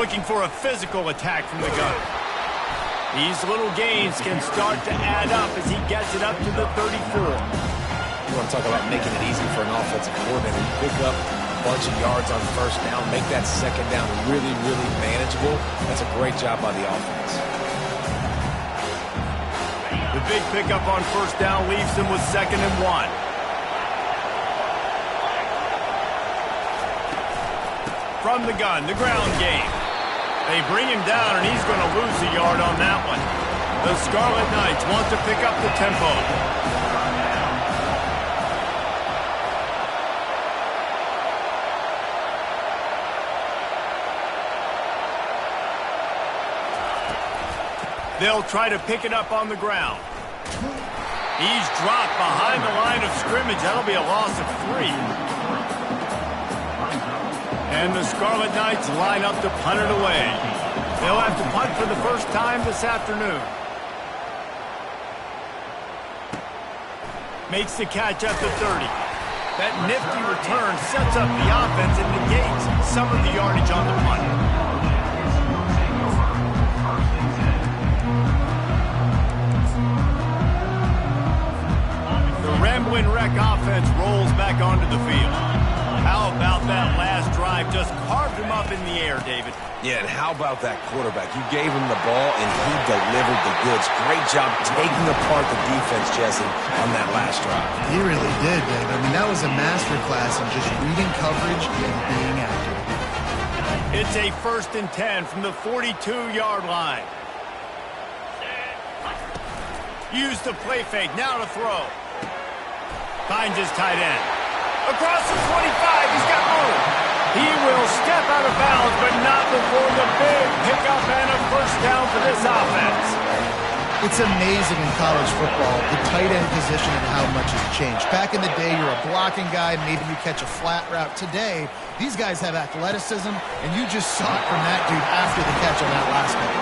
looking for a physical attack from the gun. These little gains can start to add up as he gets it up to the 34. You want to talk about making it easy for an offensive coordinator. You pick up a bunch of yards on first down, make that second down really, really manageable. That's a great job by the offense. The big pickup on first down leaves him with 2nd and 1. From the gun, the ground game. They bring him down, and he's going to lose a yard on that one. The Scarlet Knights want to pick up the tempo. They'll try to pick it up on the ground. He's dropped behind the line of scrimmage. That'll be a loss of 3. And the Scarlet Knights line up to punt it away. They'll have to punt for the first time this afternoon. Makes the catch at the 30. That nifty return sets up the offense and negates some of the yardage on the punt. The Ramblin' Wreck offense rolls back onto the field. How about that last drive? Just carved him up in the air, David. Yeah, and how about that quarterback? You gave him the ball, and he delivered the goods. Great job taking apart the defense, Jesse, on that last drive. He really did, David. I mean, that was a masterclass in just reading coverage and being accurate. It's a 1st and 10 from the 42-yard line. Use the play fake. Now to throw. Finds his tight end. Across the 25, he's got room. He will step out of bounds, but not before the big pickup and a first down for this offense. It's amazing in college football, the tight end position and how much has changed. Back in the day, you're a blocking guy, maybe you catch a flat route. Today, these guys have athleticism, and you just saw it from that dude after the catch on that last one.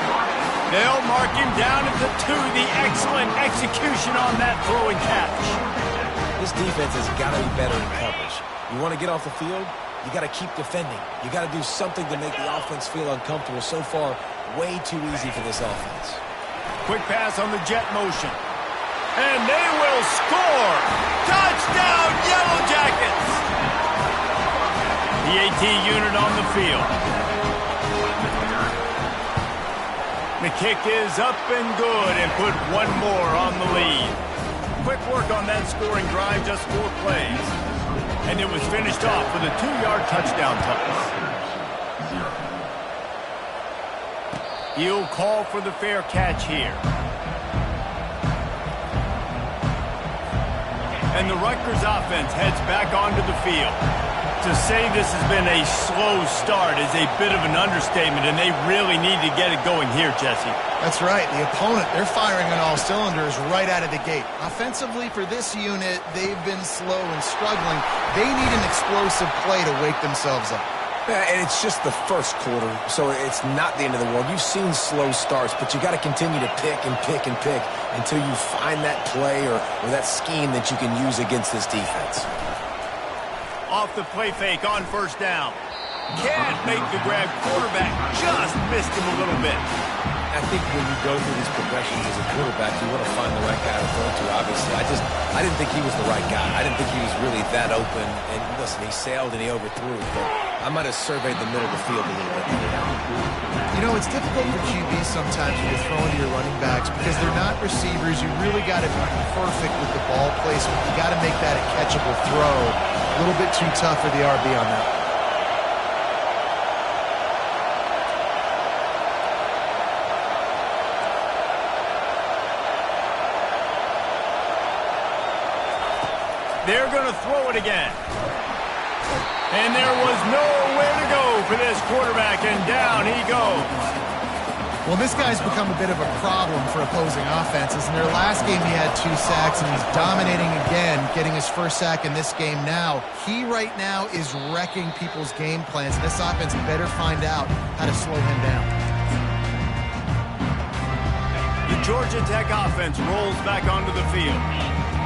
They'll mark him down at the 2, the excellent execution on that throwing catch. This defense has got to be better in coverage. You want to get off the field, you got to keep defending. You got to do something to make the offense feel uncomfortable. So far, way too easy for this offense. Quick pass on the jet motion. And they will score! Touchdown, Yellow Jackets! The AT unit on the field. The kick is up and good and put one more on the lead. Quick work on that scoring drive, just 4 plays. And it was finished off with a 2-yard touchdown toss. He'll call for the fair catch here. And the Rutgers offense heads back onto the field. To say this has been a slow start is a bit of an understatement, and they really need to get it going here, Jesse. That's right. The opponent, they're firing on all cylinders right out of the gate. Offensively, for this unit, they've been slow and struggling. They need an explosive play to wake themselves up. Yeah, and it's just the first quarter, so it's not the end of the world. You've seen slow starts, but you got to continue to pick and pick and pick until you find that play or that scheme that you can use against this defense. Off the play fake on first down. Can't make the grab. Quarterback just missed him a little bit. I think when you go through these progressions as a quarterback, you want to find the right guy to throw to, obviously. I didn't think he was the right guy. I didn't think he was really that open. And listen, he sailed and he overthrew, but I might have surveyed the middle of the field a little bit better. You know, it's difficult for QBs sometimes when you're throwing to your running backs because they're not receivers. You really got to be perfect with the ball placement. You got to make that a catchable throw. A little bit too tough for the RB on that. They're going to throw it again. And there was nowhere to go for this quarterback, and down he goes. Well, this guy's become a bit of a problem for opposing offenses. In their last game, he had 2 sacks, and he's dominating again, getting his first sack in this game now. He right now is wrecking people's game plans, and this offense better find out how to slow him down. The Georgia Tech offense rolls back onto the field.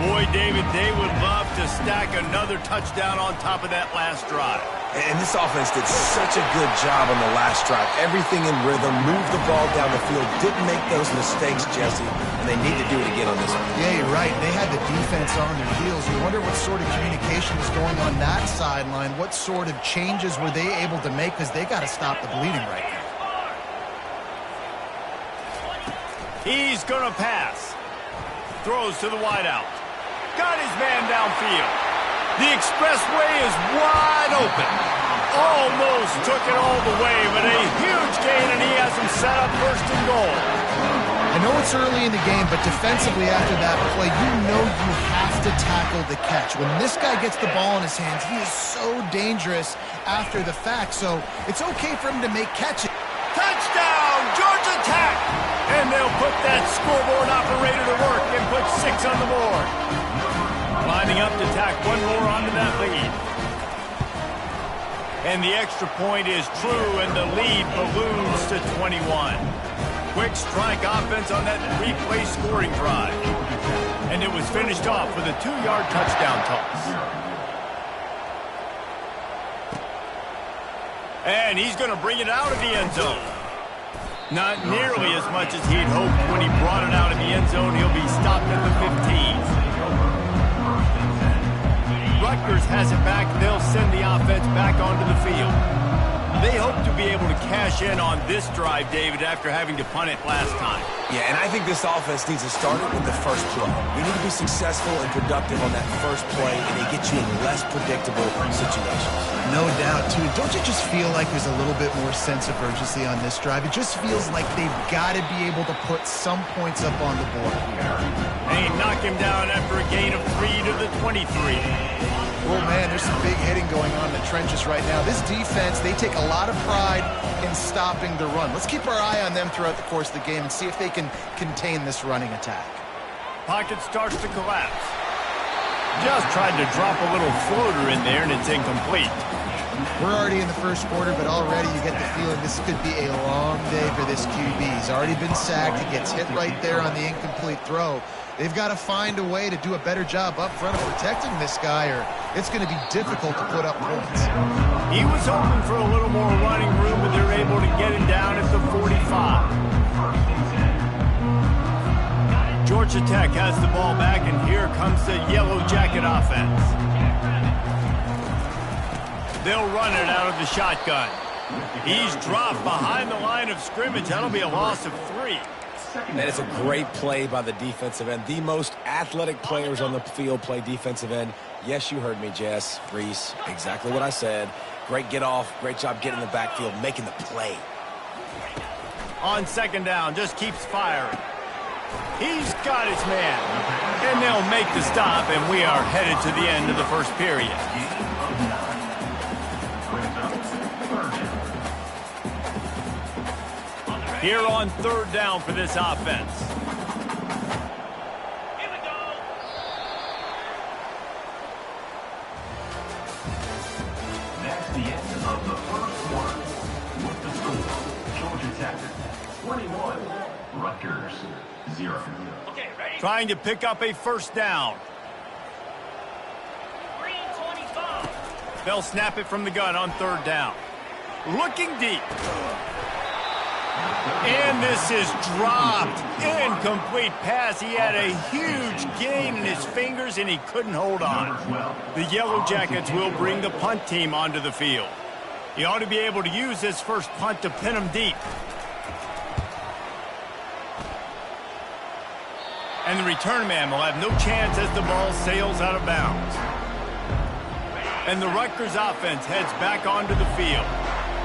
Boy, David, they would love to stack another touchdown on top of that last drive. And this offense did such a good job on the last drive. Everything in rhythm, moved the ball down the field, didn't make those mistakes, Jesse, and they need to do it again on this one. Yeah, you're right. They had the defense on their heels. You wonder what sort of communication was going on that sideline. What sort of changes were they able to make, because they got to stop the bleeding right now. He's going to pass. Throws to the wideout. Got his man downfield. The expressway is wide open. Almost took it all the way, but a huge gain, and he has him set up first and goal. I know it's early in the game, but defensively after that play, you know you have to tackle the catch. When this guy gets the ball in his hands, he is so dangerous after the fact, so it's okay for him to make catches. Touchdown, Georgia Tech! And they'll put that scoreboard operator to work and put 6 on the board. Lining up to tack one more onto that lead. And the extra point is true, and the lead balloons to 21. Quick strike offense on that 3-play scoring drive. And it was finished off with a 2-yard touchdown toss. And he's going to bring it out of the end zone. Not nearly as much as he'd hoped when he brought it out of the end zone. He'll be stopped at the 15. Rutgers has it back. They'll send the offense back onto the field. They hope to be able to cash in on this drive, David, after having to punt it last time. Yeah, and I think this offense needs to start it with the first play. You need to be successful and productive on that first play, and it gets you in less predictable situations. No doubt, too. Don't you just feel like there's a little bit more sense of urgency on this drive? It just feels like they've got to be able to put some points up on the board here. They knock him down after a gain of 3 to the 23. Oh, man, there's some big hitting going on in the trenches right now. This defense, they take a lot of pride in stopping the run. Let's keep our eye on them throughout the course of the game and see if they can contain this running attack. Pocket starts to collapse. Just tried to drop a little floater in there, and it's incomplete. We're already in the first quarter, but already you get the feeling this could be a long day for this QB. He's already been sacked. He gets hit right there on the incomplete throw. They've got to find a way to do a better job up front of protecting this guy, or it's going to be difficult to put up points. He was hoping for a little more running room, but they're able to get him down at the 45. Georgia Tech has the ball back, and here comes the Yellow Jacket offense. They'll run it out of the shotgun. He's dropped behind the line of scrimmage. That'll be a loss of 3. That is a great play by the defensive end. The most athletic players on the field play defensive end. Yes, you heard me, Jess, Reese. Exactly what I said. Great get off. Great job getting in the backfield, making the play. On second down, just keeps firing. He's got his man. And they'll make the stop, and we are headed to the end of the first period. Here on third down for this offense. Here we go. That's the end of the first quarter. With the score, Georgia Tech 21, Rutgers 0. Okay, ready? Trying to pick up a first down. 3:25. They'll snap it from the gun on third down. Looking deep. And this is dropped. Incomplete pass. He had a huge gain in his fingers, and he couldn't hold on. The Yellow Jackets will bring the punt team onto the field. He ought to be able to use this first punt to pin him deep. And the return man will have no chance as the ball sails out of bounds. And the Rutgers offense heads back onto the field.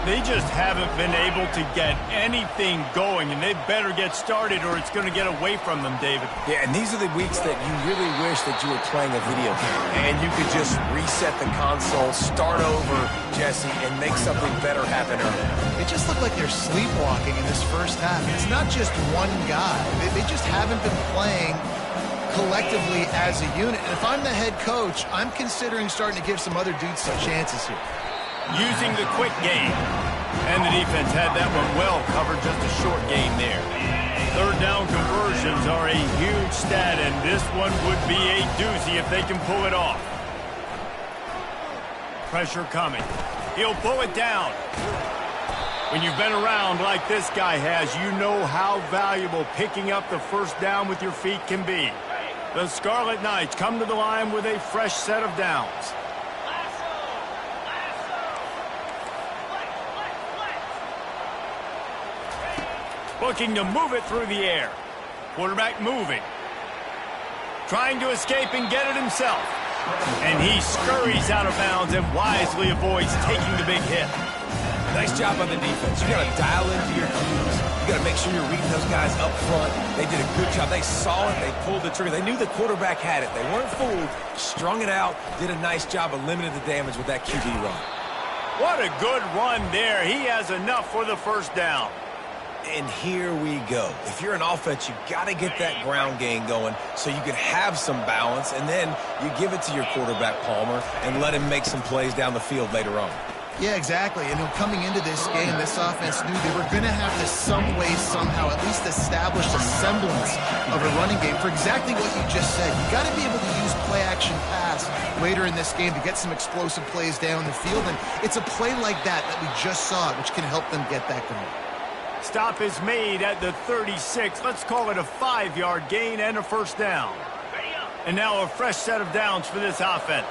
They just haven't been able to get anything going, and they better get started or it's going to get away from them, David. Yeah, and these are the weeks that you really wish that you were playing a video game and you could just reset the console, start over, Jesse, and make something better happen early. It just looked like they're sleepwalking in this first half. It's not just one guy. They just haven't been playing collectively as a unit. And if I'm the head coach, I'm considering starting to give some other dudes some chances here. Using the quick game. And the defense had that one well covered, just a short game there. Third down conversions are a huge stat, and this one would be a doozy if they can pull it off. Pressure coming. He'll pull it down. When you've been around like this guy has, you know how valuable picking up the first down with your feet can be. The Scarlet Knights come to the line with a fresh set of downs. Looking to move it through the air. Quarterback moving. Trying to escape and get it himself. And he scurries out of bounds and wisely avoids taking the big hit. Nice job on the defense. You got to dial into your cues. You got to make sure you're reading those guys up front. They did a good job. They saw it. They pulled the trigger. They knew the quarterback had it. They weren't fooled. Strung it out. Did a nice job of limiting the damage with that QB run. What a good run there. He has enough for the first down. And here we go. If you're an offense, you got to get that ground game going so you can have some balance, and then you give it to your quarterback, Palmer, and let him make some plays down the field later on. Yeah, exactly. And coming into this game, this offense knew they were going to have to some way, somehow, at least establish a semblance of a running game for exactly what you just said. You got to be able to use play-action pass later in this game to get some explosive plays down the field, and it's a play like that we just saw, which can help them get that going. Stop is made at the 36. Let's call it a 5-yard gain and a first down. And now a fresh set of downs for this offense.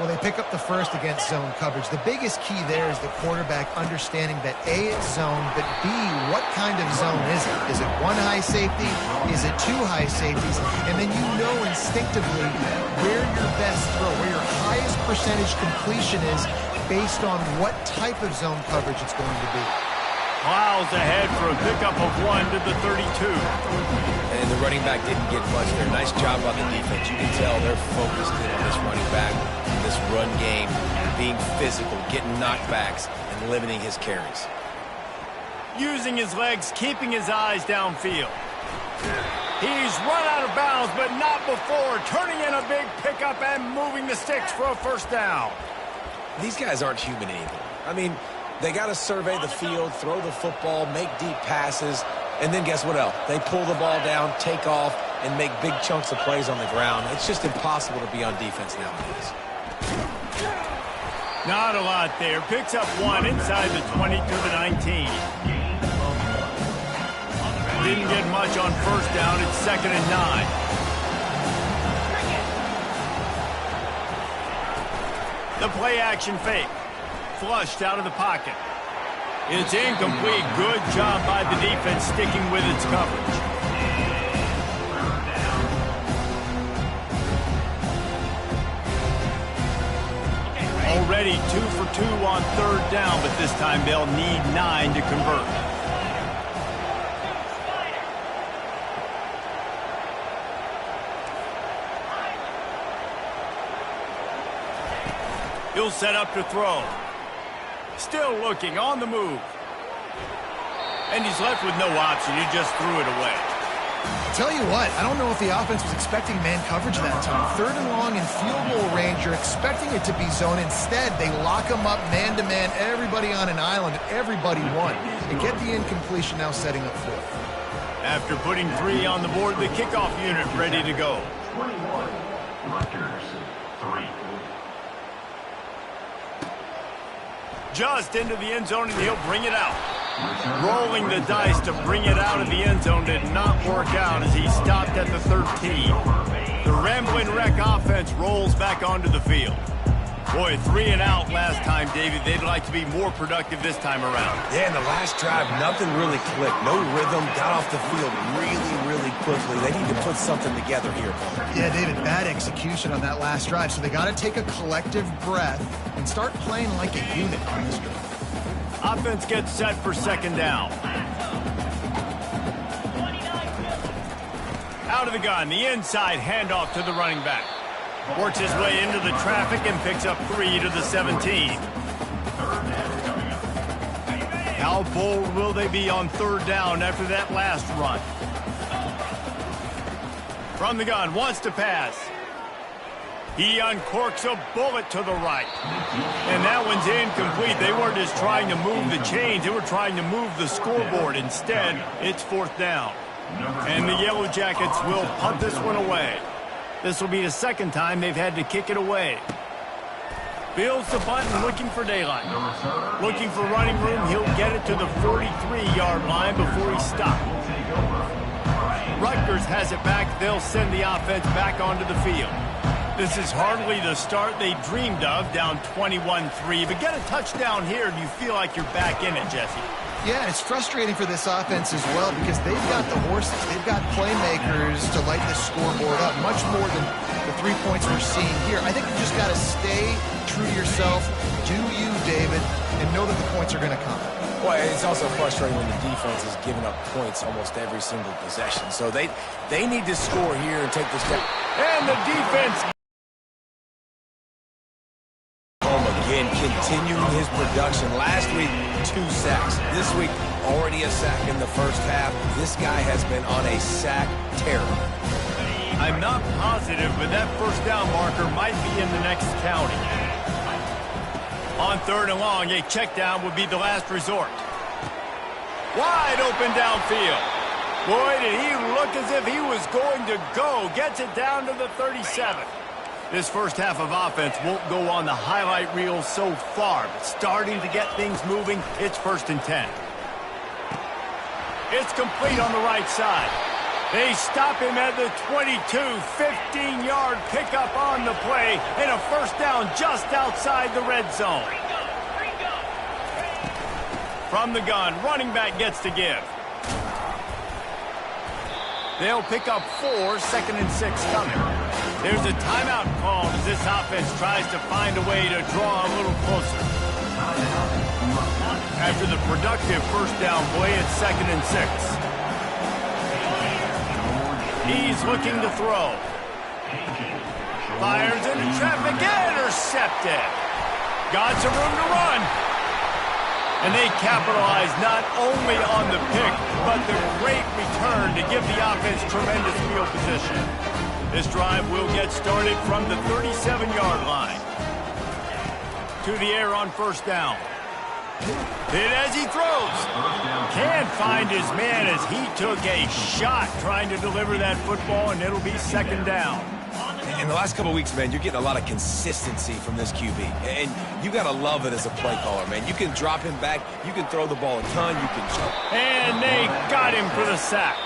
Well, they pick up the first against zone coverage. The biggest key there is the quarterback understanding that A, it's zone, but B, what kind of zone is it? Is it one high safety? Is it two high safeties? And then you know instinctively where your best throw, where your highest percentage completion is based on what type of zone coverage it's going to be. Plows ahead for a pickup of 1 to the 32. And the running back didn't get much there. Nice job on the defense. You can tell they're focused in on this running back, this run game, being physical, getting knockbacks, and limiting his carries. Using his legs, keeping his eyes downfield. He's run out of bounds, but not before. Turning in a big pickup and moving the sticks for a first down. These guys aren't human anymore. I mean, they got to survey the field, throw the football, make deep passes, and then guess what else? They pull the ball down, take off, and make big chunks of plays on the ground. It's just impossible to be on defense nowadays. Not a lot there. Picks up 1 inside the 20 to the 19. Didn't get much on first down. It's 2nd and 9. The play action fake. Flushed out of the pocket. It's incomplete. Good job by the defense sticking with its coverage. Already 2 for 2 on 3rd down, but this time they'll need 9 to convert. He'll set up to throw. Still looking, on the move. And he's left with no option. He just threw it away. I'll tell you what, I don't know if the offense was expecting man coverage that time. 3rd and long in field goal range, you're expecting it to be zone. Instead, they lock him up man-to-man, everybody on an island, everybody won. And get the incompletion now setting up 4th. After putting 3 on the board, the kickoff unit ready to go. 21, Rutgers, 3. Just into the end zone, and he'll bring it out. Rolling the dice to bring it out of the end zone did not work out as he stopped at the 13. The Rambling Wreck offense rolls back onto the field. Boy, 3 and out last time, David. They'd like to be more productive this time around. Yeah, in the last drive, nothing really clicked. No rhythm, got off the field really quickly. They need to put something together here. Yeah, David, bad execution on that last drive. So they got to take a collective breath and start playing like a unit on this drive. Offense gets set for 2nd down. Out of the gun, the inside handoff to the running back. Works his way into the traffic and picks up 3 to the 17. How bold will they be on 3rd down after that last run? From the gun, wants to pass. He uncorks a bullet to the right. And that one's incomplete. They weren't just trying to move the chains. They were trying to move the scoreboard. Instead, it's 4th down. And the Yellow Jackets will punt this one away. This will be the 2nd time they've had to kick it away. Fields the bunt and looking for daylight. Looking for running room. He'll get it to the 43-yard line before he stopped. Rutgers has it back. They'll send the offense back onto the field. This is hardly the start they dreamed of, down 21-3. But get a touchdown here, and you feel like you're back in it, Jesse. Yeah, it's frustrating for this offense as well because they've got the horses. They've got playmakers to light this scoreboard up, much more than the 3 points we're seeing here. I think you just got to stay true to yourself, do you, David, and know that the points are going to come. Well, it's also frustrating when the defense is giving up points almost every single possession. So they need to score here and take this down. And the defense again, continuing his production. Last week, 2 sacks. This week, already a sack in the first half. This guy has been on a sack terror. I'm not positive, but that first down marker might be in the next county. On 3rd and long, a check down would be the last resort. Wide open downfield. Boy, did he look as if he was going to go. Gets it down to the 37. This first half of offense won't go on the highlight reel so far, but starting to get things moving, it's 1st and 10. It's complete on the right side. They stop him at the 22, 15-yard pickup on the play, and a first down just outside the red zone. From the gun, running back gets to give. They'll pick up 4, 2nd and 6 coming. There's a timeout called as this offense tries to find a way to draw a little closer. After the productive first down play, it's 2nd and 6. He's looking to throw. Fires into traffic, intercepted. Got some room to run. And they capitalize not only on the pick, but the great return to give the offense tremendous field position. This drive will get started from the 37-yard line. To the air on first down. Hit as he throws. Can't find his man as he took a shot trying to deliver that football, and it'll be 2nd down. In the last couple of weeks, man, you're getting a lot of consistency from this QB. And you got to love it as a play caller, man. You can drop him back. You can throw the ball a ton. You can jump. And they got him for the sack.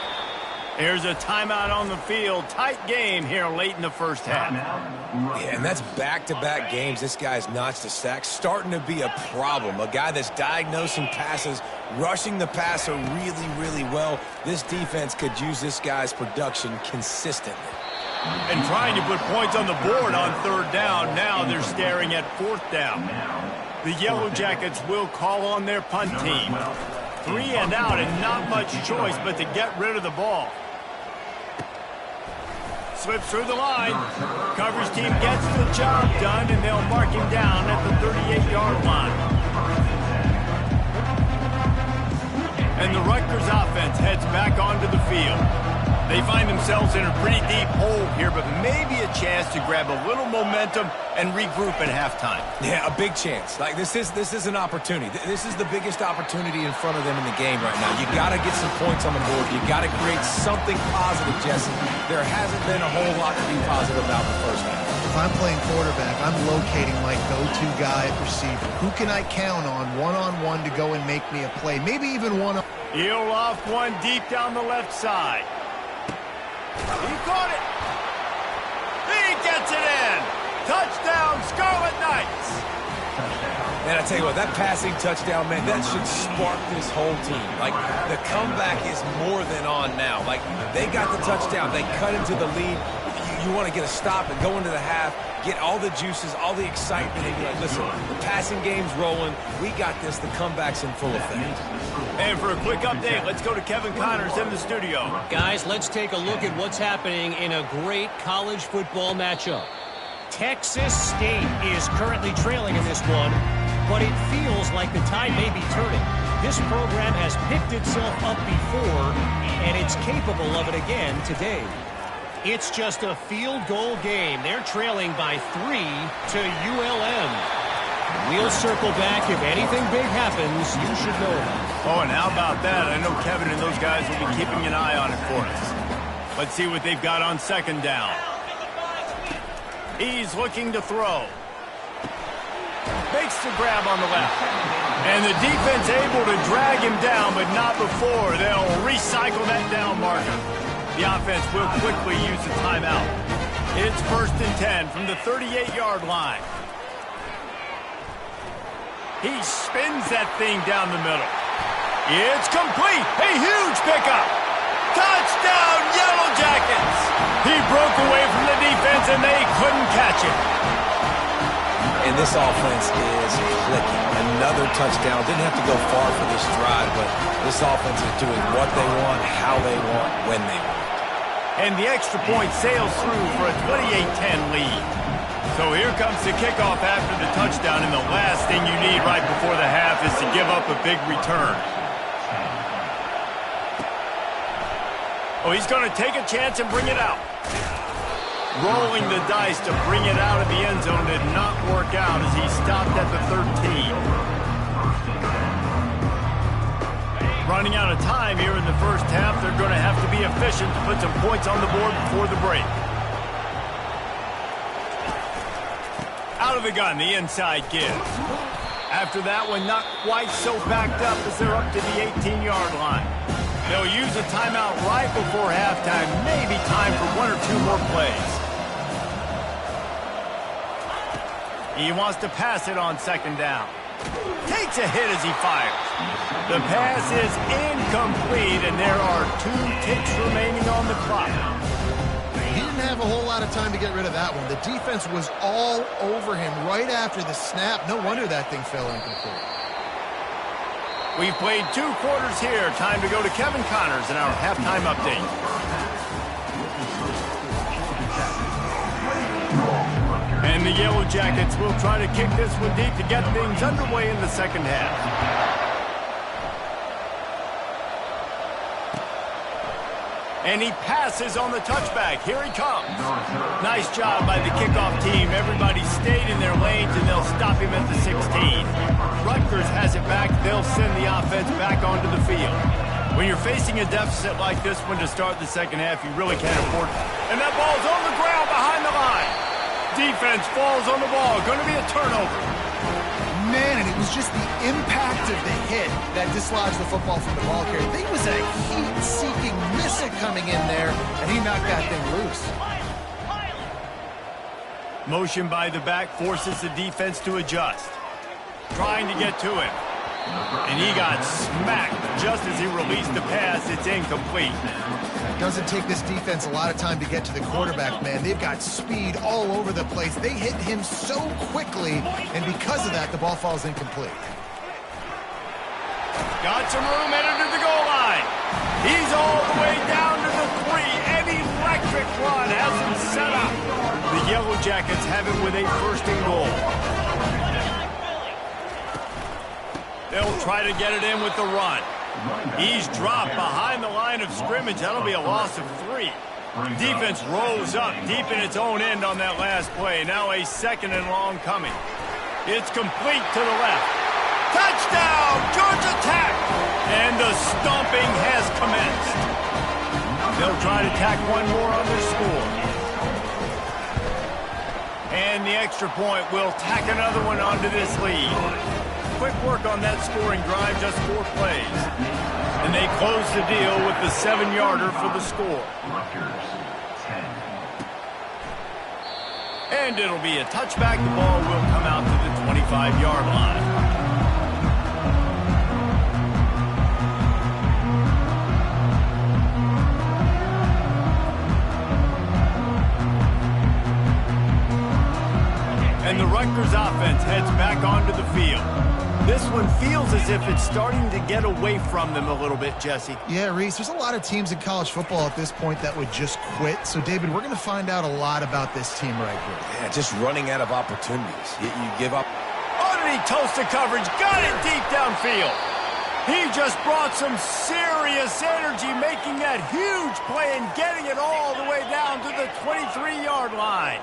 There's a timeout on the field. Tight game here late in the first half. Yeah, and that's back-to-back games. This guy's notched a sack. Starting to be a problem. A guy that's diagnosing passes, rushing the passer really, really well. This defense could use this guy's production consistently. And trying to put points on the board on 3rd down. Now they're staring at 4th down. The Yellow Jackets will call on their punt team. 3 and out and not much choice but to get rid of the ball. Slips through the line. Coverage team gets the job done, and they'll mark him down at the 38-yard line. And the Rutgers offense heads back onto the field. They find themselves in a pretty deep hole here, but maybe a chance to grab a little momentum and regroup at halftime. Yeah, a big chance. Like this is an opportunity. This is the biggest opportunity in front of them in the game right now. You got to get some points on the board. You got to create something positive, Jesse. There hasn't been a whole lot to be positive about the first half. If I'm playing quarterback, I'm locating my go-to guy at receiver. Who can I count on one-on-one to go and make me a play? Maybe even one. He'll off one deep down the left side. He caught it. He gets it in. Touchdown, Scarlet Knights. Man, I tell you what, that passing touchdown, man, that should spark this whole team. Like, the comeback is more than on now. Like, they got the touchdown. They cut into the lead. You want to get a stop and go into the half, get all the juices, all the excitement, and be like, listen, the passing game's rolling. We got this. The comeback's in full effect. And for a quick update, let's go to Kevin Connors in the studio. Guys, let's take a look at what's happening in a great college football matchup. Texas State is currently trailing in this one, but it feels like the tide may be turning. This program has picked itself up before, and it's capable of it again today. It's just a field goal game. They're trailing by 3 to ULM. We'll circle back. If anything big happens, you should know about it. Oh, and how about that? I know Kevin and those guys will be keeping an eye on it for us. Let's see what they've got on 2nd down. He's looking to throw. makes the grab on the left. And the defense able to drag him down, but not before. They'll recycle that down marker. The offense will quickly use the timeout. It's 1st and 10 from the 38-yard line. He spins that thing down the middle. It's complete. A huge pickup. Touchdown, Yellow Jackets. He broke away from the defense, and they couldn't catch it. And this offense is clicking. Another touchdown. Didn't have to go far for this drive, but this offense is doing what they want, how they want, when they want. And the extra point sails through for a 28-10 lead. So here comes the kickoff after the touchdown, and the last thing you need right before the half is to give up a big return. Oh, he's going to take a chance and bring it out. Rolling the dice to bring it out of the end zone did not work out as he stopped at the 13. Running out of time here in the first half, they're going to have to be efficient to put some points on the board before the break. Out of the gun, the inside give. After that one, not quite so backed up as they're up to the 18-yard line. They'll use a timeout right before halftime, maybe time for 1 or 2 more plays. He wants to pass it on 2nd down. Takes a hit as he fires. The pass is incomplete, and there are 2 ticks remaining on the clock. He didn't have a whole lot of time to get rid of that one. The defense was all over him right after the snap. No wonder that thing fell incomplete. We've played 2 quarters here. Time to go to Kevin Connors in our halftime update. And the Yellow Jackets will try to kick this one deep to get things underway in the second half. And he passes on the touchback. Here he comes. Nice job by the kickoff team. Everybody stayed in their lanes, and they'll stop him at the 16. Rutgers has it back. They'll send the offense back onto the field. When you're facing a deficit like this one to start the second half, you really can't afford it. And that ball's on the ground behind the line. Defense falls on the ball. Going to be a turnover. Man, and it was just the impact of the hit that dislodged the football from the ball carrier. There was a heat-seeking missile coming in there, and he knocked that thing loose. Motion by the back forces the defense to adjust. Trying to get to him. And he got smacked just as he released the pass. It's incomplete. It doesn't take this defense a lot of time to get to the quarterback, man. They've got speed all over the place. They hit him so quickly, and because of that, the ball falls incomplete. Got some room headed to the goal line. He's all the way down to the 3. An electric run has him set up. The Yellow Jackets have it with a 1st and goal. They'll try to get it in with the run. He's dropped behind the line of scrimmage. That'll be a loss of 3. Defense rose up deep in its own end on that last play. Now a 2nd and long coming. It's complete to the left. Touchdown, Georgia Tech! And the stomping has commenced. They'll try to tack one more on their score. And the extra point will tack another one onto this lead. Quick work on that scoring drive, just 4 plays. And they close the deal with the 7-yarder for the score. Rutgers, 10. And it'll be a touchback. The ball will come out to the 25-yard line. And the Rutgers offense heads back onto the field. This one feels as if it's starting to get away from them a little bit, Jesse. Yeah, Reese, there's a lot of teams in college football at this point that would just quit. So, David, we're going to find out a lot about this team right here. Yeah, just running out of opportunities. You give up. Underneath toasted coverage, got it deep downfield. He just brought some serious energy, making that huge play and getting it all the way down to the 23-yard line.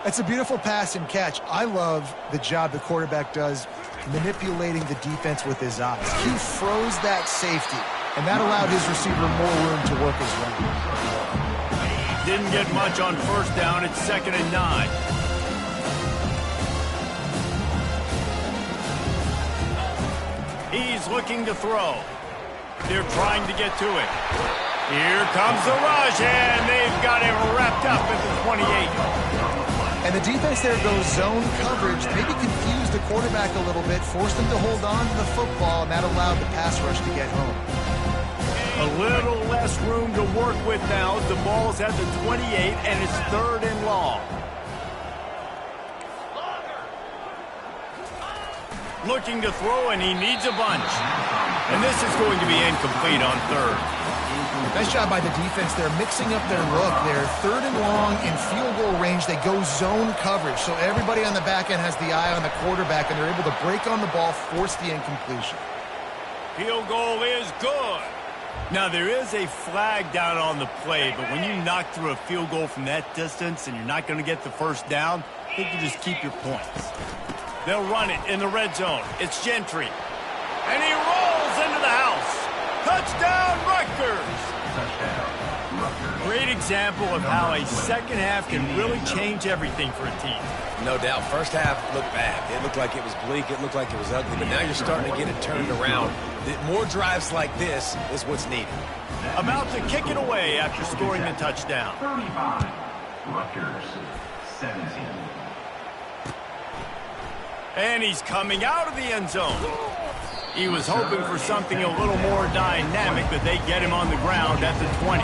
It's a beautiful pass and catch. I love the job the quarterback does manipulating the defense with his eyes. He froze that safety, and that allowed his receiver more room to work his route. Didn't get much on 1st down. It's 2nd and 9. He's looking to throw. They're trying to get to it. Here comes the rush, and they've got him wrapped up at the 28. And the defense there goes zone coverage, maybe confused the quarterback a little bit, forced him to hold on to the football, and that allowed the pass rush to get home. A little less room to work with now as the ball's at the 28, and it's 3rd and long. Looking to throw, and he needs a bunch. And this is going to be incomplete on 3rd. Nice job by the defense. They're mixing up their look. They're 3rd and long in field goal range. They go zone coverage, so everybody on the back end has the eye on the quarterback, and they're able to break on the ball, force the incompletion. Field goal is good. Now, there is a flag down on the play, but when you knock through a field goal from that distance and you're not going to get the first down, I think you just keep your points. They'll run it in the red zone. It's Gentry. And he rolls into the house. Touchdown, Rutgers! Great example of how a second half can really change everything for a team. No doubt. First half looked bad. It looked like it was bleak. It looked like it was ugly. But now you're starting to get it turned around. More drives like this is what's needed. About to kick it away after scoring the touchdown. 35. Rutgers 17. And he's coming out of the end zone. He was hoping for something a little more dynamic, but they get him on the ground at the 20.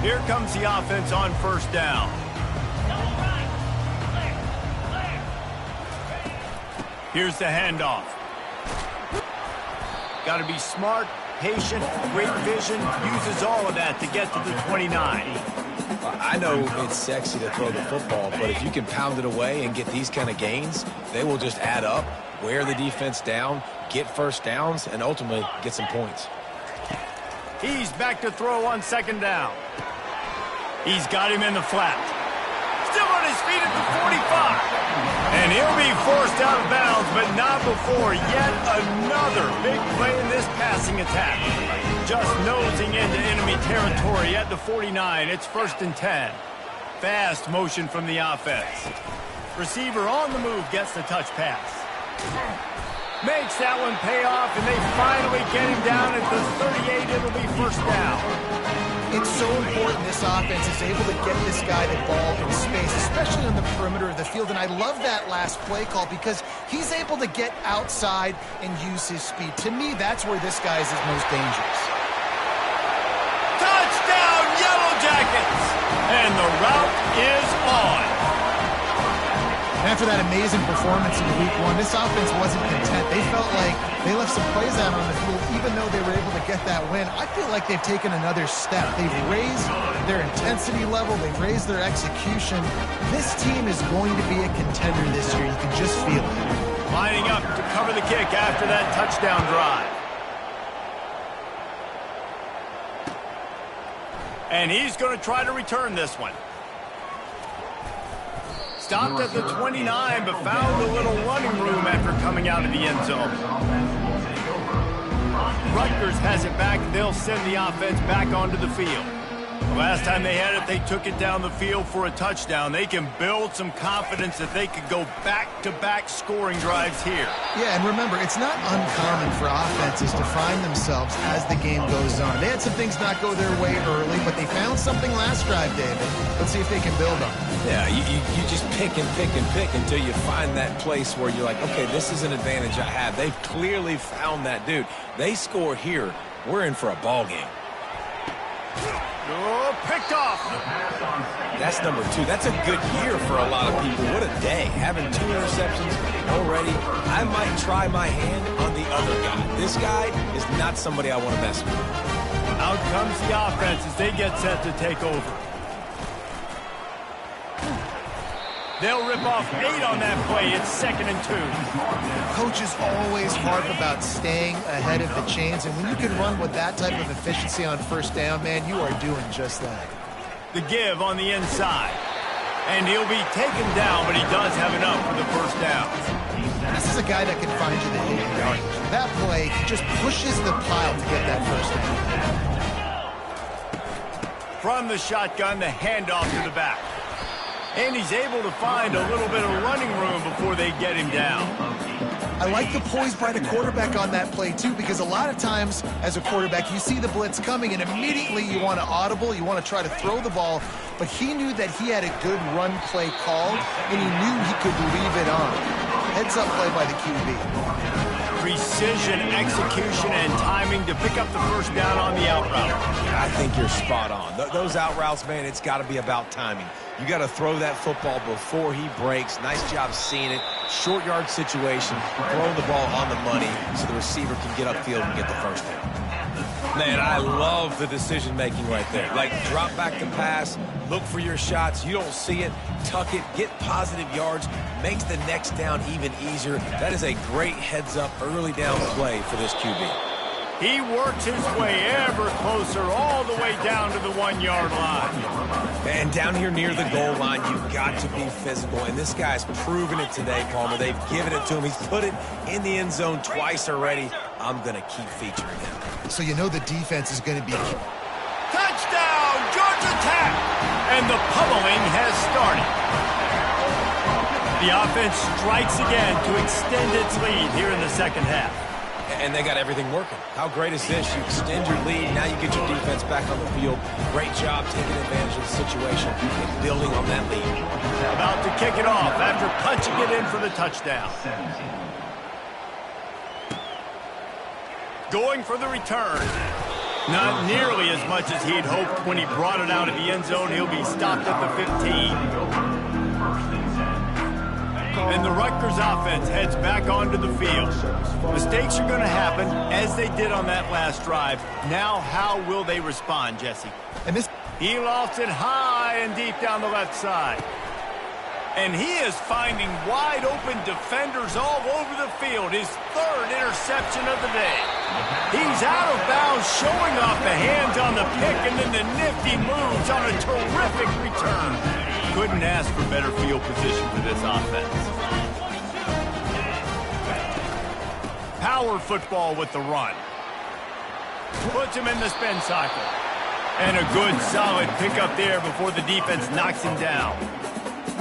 Here comes the offense on 1st down. Here's the handoff. Got to be smart, patient, great vision, uses all of that to get to the 29. I know it's sexy to throw the football, but if you can pound it away and get these kind of gains, they will just add up, wear the defense down, get first downs, and ultimately get some points. He's back to throw on 2nd down. He's got him in the flat. Still on his feet at the 45. And he'll be forced out of bounds, but not before yet another big play in this passing attack. Just nosing into enemy territory at the 49. It's 1st and 10. Fast motion from the offense. Receiver on the move gets the touch pass. Makes that one pay off, and they finally get him down at the 38. It'll be 1st down. It's so important this offense is able to get this guy the ball in space, especially on the perimeter of the field. And I love that last play call because he's able to get outside and use his speed. To me, that's where this guy is his most dangerous. Touchdown, Yellow Jackets! And the route is on. After that amazing performance in Week 1, this offense wasn't content. They felt like they left some plays out on the field, even though they were able to get that win. I feel like they've taken another step. They've raised their intensity level. They've raised their execution. This team is going to be a contender this year. You can just feel it. Lining up to cover the kick after that touchdown drive. And he's going to try to return this one. Stopped at the 29, but found a little running room after coming out of the end zone. Rutgers has it back. They'll send the offense back onto the field. The last time they had it, they took it down the field for a touchdown. They can build some confidence that they could go back-to-back scoring drives here. Yeah, and remember, it's not uncommon for offenses to find themselves as the game goes on. They had some things not go their way early, but they found something last drive, David. Let's see if they can build on it. Yeah, you just pick and pick and pick until you find that place where you're like, okay, this is an advantage I have. They've clearly found that dude. They score here, we're in for a ball game. Oh, picked off. That's number 2. That's a good year for a lot of people. What a day. Having 2 interceptions already. I might try my hand on the other guy. This guy is not somebody I want to mess with. Out comes the offense as they get set to take over. They'll rip off 8 on that play. It's 2nd and 2. Coaches always harp about staying ahead of the chains, and when you can run with that type of efficiency on 1st down, man, you are doing just that. The give on the inside. And he'll be taken down, but he does have enough for the 1st down. This is a guy that can find you the hidden yardage. That play, he just pushes the pile to get that 1st down. From the shotgun, the handoff to the back. And he's able to find a little bit of running room before they get him down. I like the poise by the quarterback on that play, too, because a lot of times as a quarterback, you see the blitz coming, and immediately you want to audible, you want to try to throw the ball, but he knew that he had a good run play called, and he knew he could leave it on. Heads-up play by the QB. Precision, execution, and timing to pick up the first down on the out route. I think you're spot on. Those out routes, man, it's got to be about timing. You got to throw that football before he breaks. Nice job seeing it. Short yard situation, throwing the ball on the money so the receiver can get upfield and get the first down. Man, I love the decision-making right there. Like, drop back the pass, look for your shots. You don't see it, tuck it, get positive yards, makes the next down even easier. That is a great heads-up early down play for this QB. He works his way ever closer all the way down to the 1-yard line. And down here near the goal line, you've got to be physical. And this guy's proven it today, Palmer. They've given it to him. He's put it in the end zone twice already. I'm going to keep featuring him. So you know the defense is going to be... Touchdown, Georgia Tech! And the pummeling has started. The offense strikes again to extend its lead here in the second half. And they got everything working. How great is this? You extend your lead. Now you get your defense back on the field. Great job taking advantage of the situation and building on that lead. About to kick it off after punching it in for the touchdown. Going for the return. Not nearly as much as he'd hoped when he brought it out of the end zone. He'll be stopped at the 15. And the Rutgers offense heads back onto the field. Mistakes are going to happen, as they did on that last drive. Now, how will they respond, Jesse? He lofts it high and deep down the left side. And he is finding wide-open defenders all over the field. His third interception of the day. He's out of bounds, showing off the hands on the pick, and then the nifty moves on a terrific return. Couldn't ask for better field position for this offense. Power football with the run. Puts him in the spin cycle. And a good, solid pickup there before the defense knocks him down.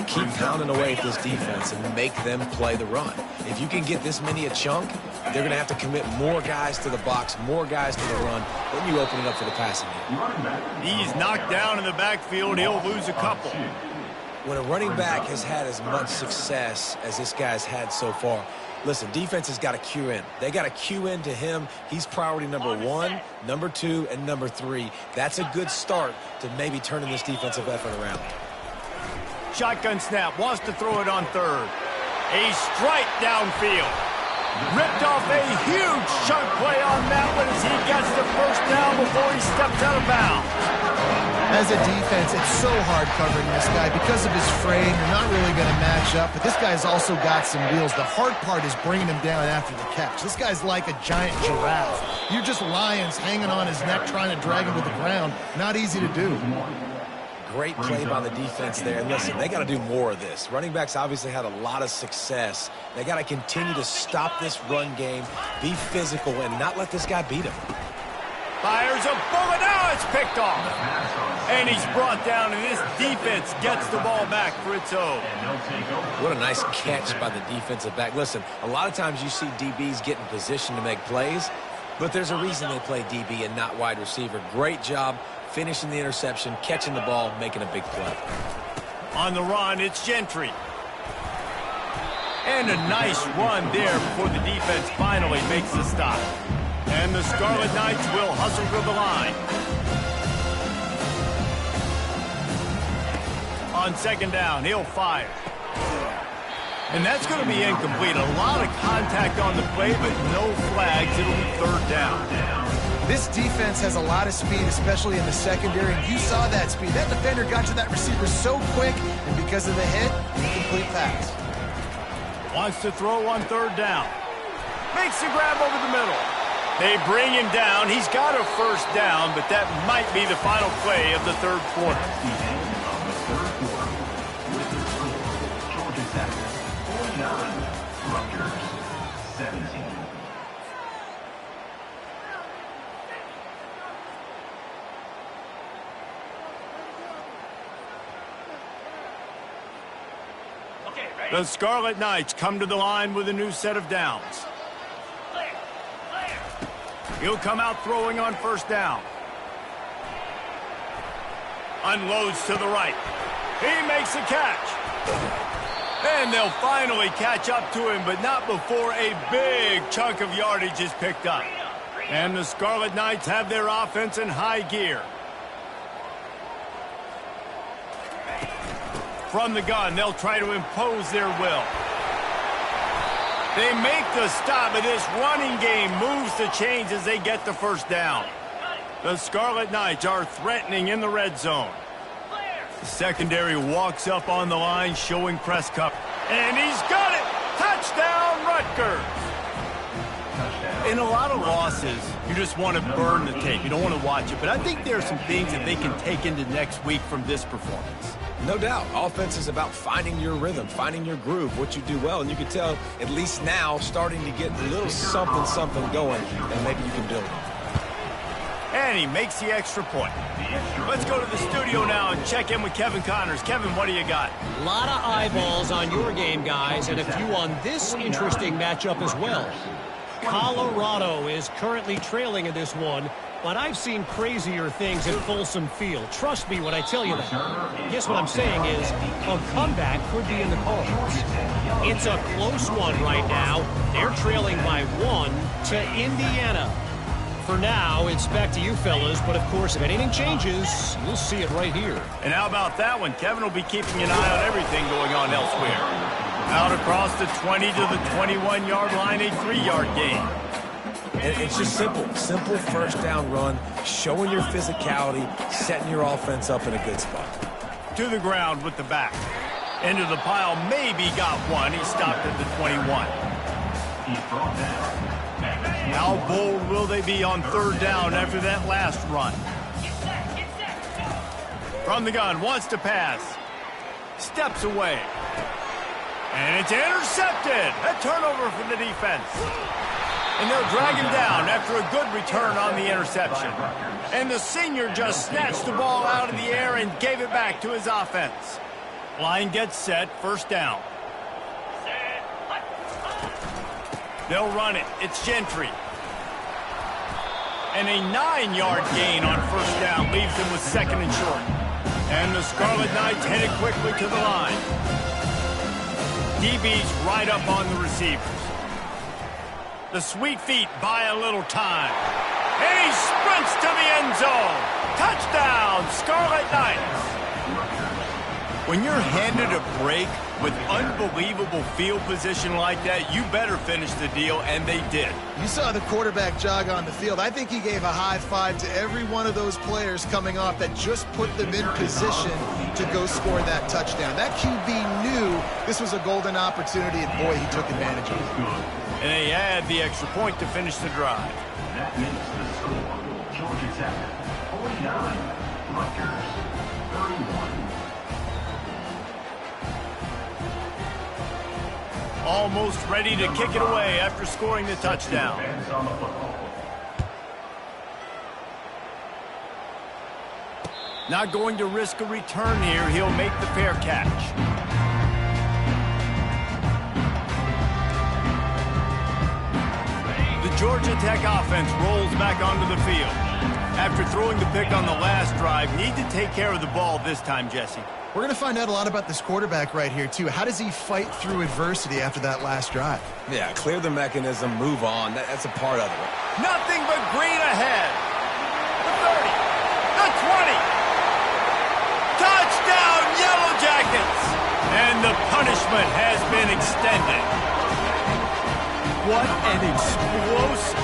Keep pounding away at this defense and make them play the run. If you can get this many a chunk, they're going to have to commit more guys to the box, more guys to the run, then you open it up for the passing game. He's knocked down in the backfield. He'll lose a couple. When a running back has had as much success as this guy's had so far, listen, defense has got to cue in. They got to cue in to him. He's priority number 1, number 2, and number 3. That's a good start to maybe turning this defensive effort around. Shotgun snap, wants to throw it on third. A strike downfield. Ripped off a huge chunk play on that one as he gets the first down before he steps out of bounds. As a defense, it's so hard covering this guy. Because of his frame, you're not really going to match up, but this guy's also got some wheels. The hard part is bringing him down after the catch. This guy's like a giant giraffe. You're just lions hanging on his neck trying to drag him to the ground. Not easy to do. Great play by the defense there. And listen, they got to do more of this. Running backs obviously had a lot of success. They got to continue to stop this run game, be physical, and not let this guy beat him. Fires a bullet. Now it's picked off. And he's brought down, and this defense gets the ball back for its own. What a nice catch by the defensive back. Listen, a lot of times you see DBs get in position to make plays, but there's a reason they play DB and not wide receiver. Great job finishing the interception, catching the ball, making a big play. On the run, it's Gentry. And a nice run there before the defense finally makes the stop. And the Scarlet Knights will hustle to the line. On second down, he'll fire. And that's going to be incomplete. A lot of contact on the play, but no flags. It'll be third down. This defense has a lot of speed, especially in the secondary, and you saw that speed. That defender got to that receiver so quick, and because of the hit, incomplete pass. Wants to throw on third down. Makes the grab over the middle. They bring him down. He's got a first down, but that might be the final play of the third quarter. Georgia Tech 49, Rutgers 17. The Scarlet Knights come to the line with a new set of downs. He'll come out throwing on first down. Unloads to the right. He makes a catch. And they'll finally catch up to him, but not before a big chunk of yardage is picked up. And the Scarlet Knights have their offense in high gear. From the gun, they'll try to impose their will. They make the stop, but this running game moves the chains as they get the first down. The Scarlet Knights are threatening in the red zone. The secondary walks up on the line, showing press cover. And he's got it! Touchdown, Rutgers! In a lot of losses, you just want to burn the tape. You don't want to watch it. But I think there are some things that they can take into next week from this performance. No doubt. Offense is about finding your rhythm, finding your groove, what you do well. And you can tell, at least now, starting to get a little something going, and maybe you can build it. And he makes the extra point. Let's go to the studio now and check in with Kevin Connors. Kevin, what do you got? A lot of eyeballs on your game, guys, and a few on this interesting matchup as well. Colorado is currently trailing in this one, but I've seen crazier things at Folsom Field. Trust me when I tell you that. Guess what I'm saying is a comeback could be in the cards. It's a close one right now. They're trailing by 1 to Indiana. For now, it's back to you fellas, but of course, if anything changes, you'll see it right here. And how about that one? Kevin will be keeping an eye on everything going on elsewhere. Out across the 20 to the 21-yard line, a 3-yard gain. And it's just simple first down run, showing your physicality, setting your offense up in a good spot. To the ground with the back. Into the pile, maybe got one. He stopped at the 21. He's brought down. How bold will they be on third down after that last run? From the gun, wants to pass. Steps away. And it's intercepted. A turnover for the defense. And they'll drag him down after a good return on the interception. And the senior just snatched the ball out of the air and gave it back to his offense. Line gets set, first down. They'll run it. It's Gentry. And a 9-yard gain on first down leaves them with second and short. And the Scarlet Knights headed quickly to the line. DB's right up on the receivers. The sweet feet buy a little time. And he sprints to the end zone. Touchdown, Scarlet Knights. When you're handed a break with unbelievable field position like that, you better finish the deal, and they did. You saw the quarterback jog on the field. I think he gave a high five to every one of those players coming off that just put them in position to go score that touchdown. That QB knew this was a golden opportunity, and boy, he took advantage of it. And they add the extra point to finish the drive. That makes the score. Georgia Tech 49, Rutgers 31. Almost ready to kick it away after scoring the touchdown. Not going to risk a return here. He'll make the fair catch. The Georgia Tech offense rolls back onto the field. After throwing the pick on the last drive, need to take care of the ball this time, Jesse. We're going to find out a lot about this quarterback right here, too. How does he fight through adversity after that last drive? Yeah, clear the mechanism, move on. That's a part of it. Nothing but green ahead. The 30, the 20. Touchdown, Yellow Jackets. And the punishment has been extended. What an explosive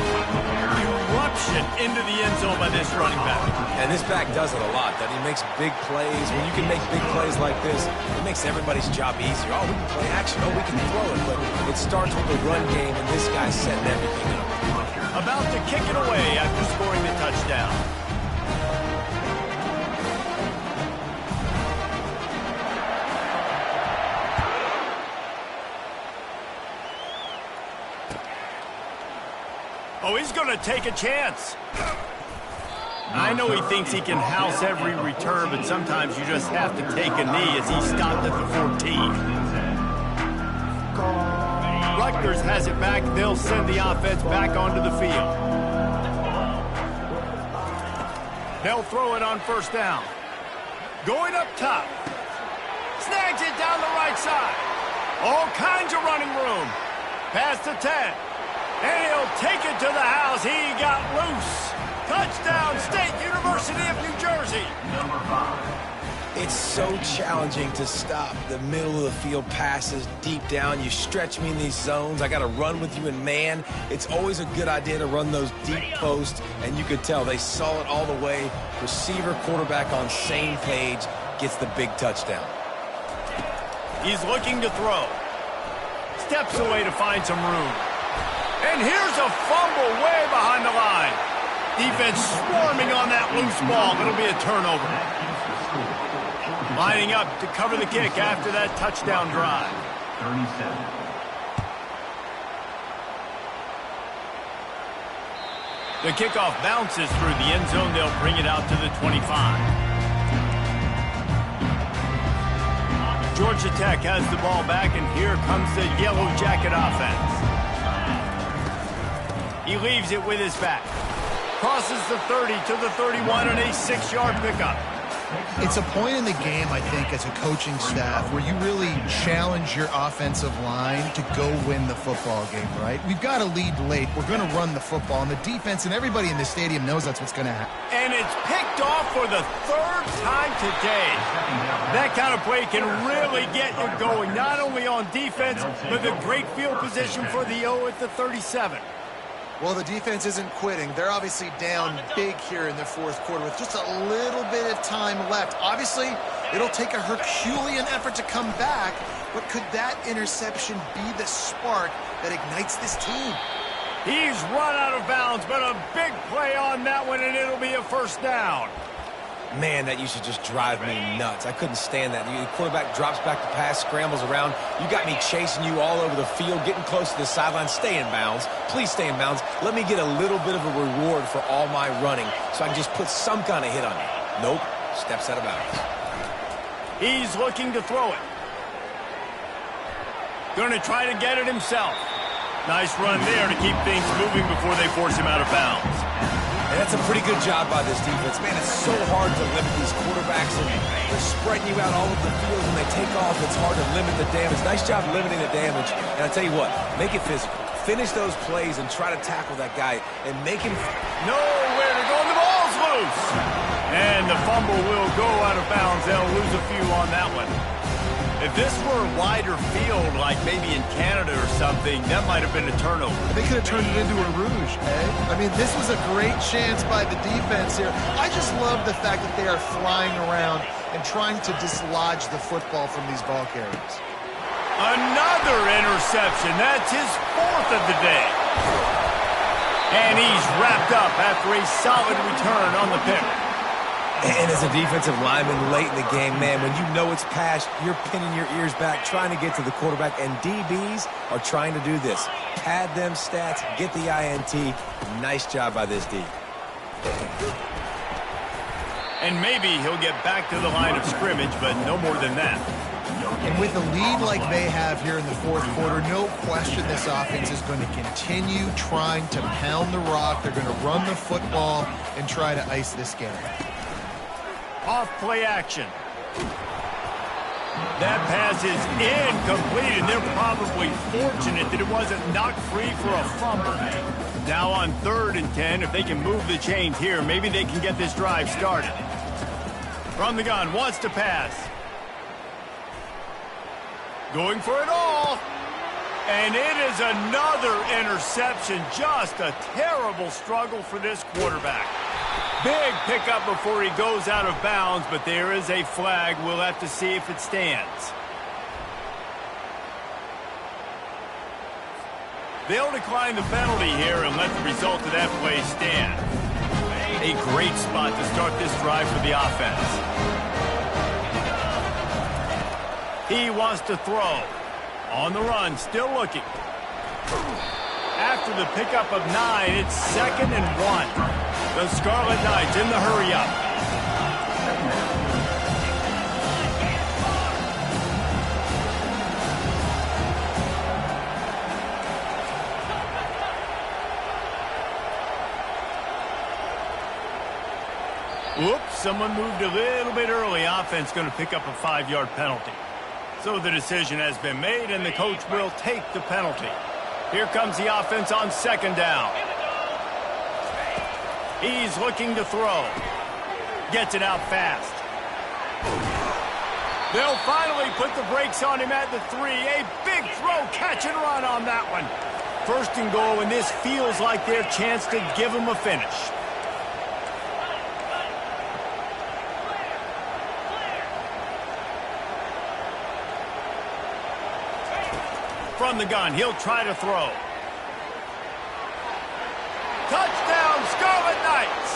eruption into the end zone by this running back. And this back does it a lot. That he makes big plays. When you can make big plays like this, it makes everybody's job easier. Oh, we can play action. Oh, we can throw it. But it starts with the run game, and this guy's setting everything up. About to kick it away after scoring the touchdown. Oh, he's going to take a chance. I know he thinks he can house every return, but sometimes you just have to take a knee as he stopped at the 14. Rutgers has it back. They'll send the offense back onto the field. They'll throw it on first down. Going up top. Snags it down the right side. All kinds of running room. Past the 10. And he'll take it to the house. He got loose. Touchdown, State University of New Jersey. Number 5. It's so challenging to stop the middle of the field passes deep down. You stretch me in these zones. I got to run with you in man. It's always a good idea to run those deep posts, and you could tell they saw it all the way. Receiver, quarterback on same page, gets the big touchdown. He's looking to throw. Steps away to find some room. And here's a fumble way behind the line. Defense swarming on that loose ball. It'll be a turnover. Lining up to cover the kick after that touchdown drive. 37. The kickoff bounces through the end zone. They'll bring it out to the 25. Georgia Tech has the ball back, and here comes the Yellow Jacket offense. He leaves it with his back. Crosses the 30 to the 31 and a 6-yard pickup. It's a point in the game, I think, as a coaching staff where you really challenge your offensive line to go win the football game, right? We've got to lead late. We're going to run the football, and the defense and everybody in the stadium knows that's what's going to happen. And it's picked off for the 3rd time today. That kind of play can really get you going, not only on defense, but the great field position for the O at the 37. Well, the defense isn't quitting. They're obviously down big here in the 4th quarter with just a little bit of time left. Obviously, it'll take a Herculean effort to come back, but could that interception be the spark that ignites this team? He's run out of bounds, but a big play on that one, and it'll be a first down. Man, that used to just drive me nuts. I couldn't stand that. The quarterback drops back to pass, scrambles around. You got me chasing you all over the field, getting close to the sideline. Stay in bounds. Please stay in bounds. Let me get a little bit of a reward for all my running so I can just put some kind of hit on you. Nope. Steps out of bounds. He's looking to throw it. Going to try to get it himself. Nice run there to keep things moving before they force him out of bounds. And that's a pretty good job by this defense. Man, it's so hard to limit these quarterbacks, and they're spreading you out all over the field. When they take off, it's hard to limit the damage. Nice job limiting the damage. And I tell you what, make it physical. Finish those plays and try to tackle that guy and make him... Nowhere to go, and the ball's loose. And the fumble will go out of bounds. They'll lose a few on that one. If this were a wider field, like maybe in Canada or something, that might have been a turnover. They could have turned it into a rouge, eh? I mean, this was a great chance by the defense here. I just love the fact that they are flying around and trying to dislodge the football from these ball carriers. Another interception. That's his 4th of the day. And he's wrapped up after a solid return on the pick. And as a defensive lineman late in the game, man, when you know it's past, you're pinning your ears back, trying to get to the quarterback, and DBs are trying to do this. Pad them stats, get the INT. Nice job by this D. And maybe he'll get back to the line of scrimmage, but no more than that. And with a lead like they have here in the 4th quarter, no question this offense is going to continue trying to pound the rock. They're going to run the football and try to ice this game. Off play action. That pass is incomplete, and they're probably fortunate that it wasn't knocked free for a fumble. Now on 3rd and 10, if they can move the chains here, maybe they can get this drive started. From the gun, wants to pass. Going for it all. And it is another interception. Just a terrible struggle for this quarterback. Big pickup before he goes out of bounds, but there is a flag. We'll have to see if it stands. They'll decline the penalty here and let the result of that play stand. A great spot to start this drive for the offense. He wants to throw. On the run, still looking. After the pickup of 9, it's 2nd and 1. The Scarlet Knights in the hurry-up. someone moved a little bit early, offense going to pick up a 5-yard penalty. So the decision has been made, and the coach will take the penalty. Here comes the offense on 2nd down. He's looking to throw. Gets it out fast. They'll finally put the brakes on him at the 3. A big throw, catch and run on that one. 1st and goal, and this feels like their chance to give him a finish. From the gun, he'll try to throw. Touchdown, Scarlet Knights!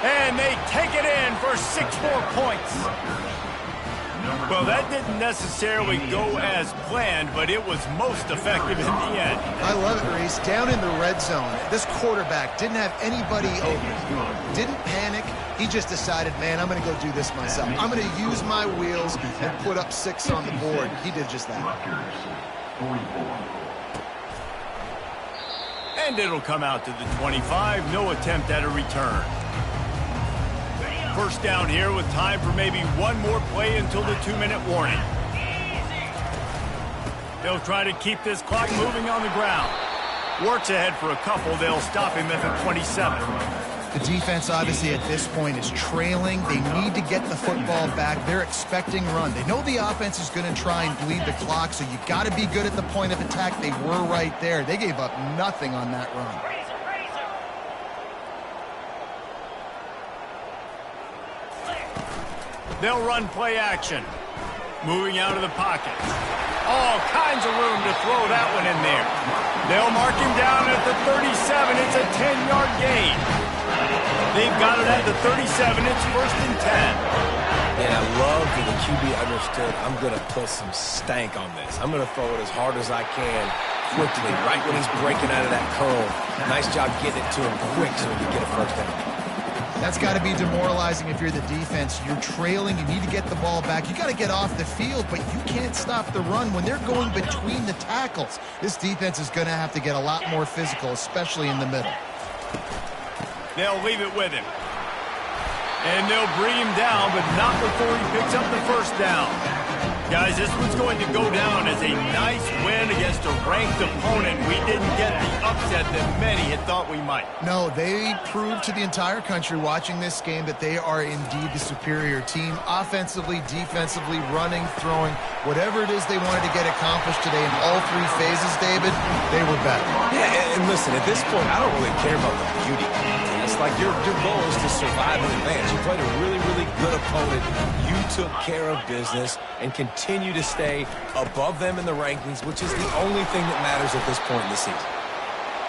And they take it in for 6 more points. Well, that didn't necessarily go as planned, but it was most effective in the end. I love it, Reese. Down in the red zone, this quarterback didn't have anybody open. Didn't panic. He just decided, man, I'm going to go do this myself. I'm going to use my wheels and put up 6 on the board. He did just that. And it'll come out to the 25. No attempt at a return. 1st down here with time for maybe one more play until the 2-minute warning. They'll try to keep this clock moving on the ground. Works ahead for a couple. They'll stop him at the 27. The defense, obviously, at this point is trailing. They need to get the football back. They're expecting run. They know the offense is going to try and bleed the clock, so you got to be good at the point of attack. They were right there. They gave up nothing on that run. They'll run play action. Moving out of the pocket. All kinds of room to throw that one in there. They'll mark him down at the 37. It's a 10-yard gain. They've got it at the 37. It's 1st and 10. And I love that the QB understood, I'm going to put some stank on this. I'm going to throw it as hard as I can quickly, right when he's breaking out of that curl. Nice job getting it to him quick so he can get a 1st down. That's got to be demoralizing if you're the defense. You're trailing. You need to get the ball back. You got to get off the field, but you can't stop the run when they're going between the tackles. This defense is going to have to get a lot more physical, especially in the middle. They'll leave it with him. And they'll bring him down, but not before he picks up the 1st down. Guys, this one's going to go down as a nice win against a ranked opponent. We didn't get the upset that many had thought we might. No, they proved to the entire country watching this game that they are indeed the superior team. Offensively, defensively, running, throwing, whatever it is they wanted to get accomplished today in all 3 phases, David, they were better. Yeah, and listen, at this point, I don't really care about the beauty. It's like your goal is to survive and advance. You played a really, really good opponent. You took care of business and continue to stay above them in the rankings, which is the only thing that matters at this point in the season.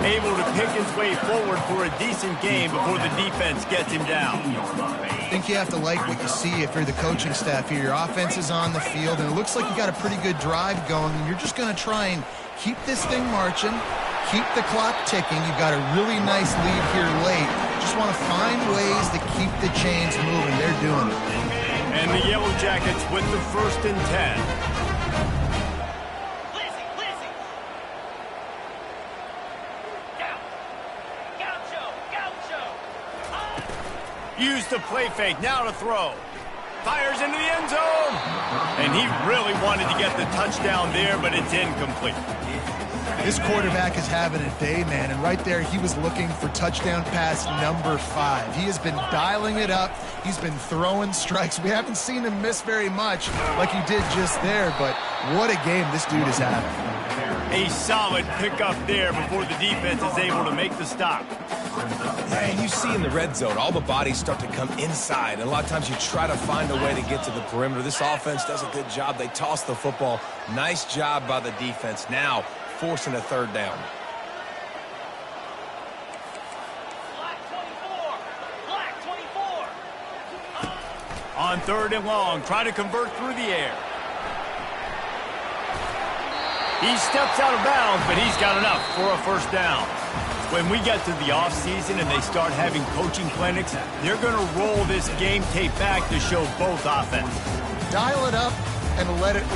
Able to pick his way forward for a decent game before the defense gets him down. I think you have to like what you see if you're the coaching staff here. Your offense is on the field, and it looks like you got a pretty good drive going, and you're just going to try and keep this thing marching, keep the clock ticking. You've got a really nice lead here late. Just want to find ways to keep the chains moving. They're doing it. And the Yellow Jackets with the 1st and 10. Use the play fake, now to throw. Fires into the end zone. And he really wanted to get the touchdown there, but it's incomplete. This quarterback is having a day, man, and right there he was looking for touchdown pass number 5. He has been dialing it up. He's been throwing strikes. We haven't seen him miss very much like he did just there, but what a game this dude is having. A solid pickup there before the defense is able to make the stop. And you see in the red zone, all the bodies start to come inside. And a lot of times you try to find a way to get to the perimeter. This offense does a good job. They toss the football. Nice job by the defense. Now forcing a 3rd down. On 3rd and long, trying to convert through the air. He steps out of bounds, but he's got enough for a 1st down. When we get to the offseason and they start having coaching clinics, they're going to roll this game tape back to show both offenses. Dial it up and let it run.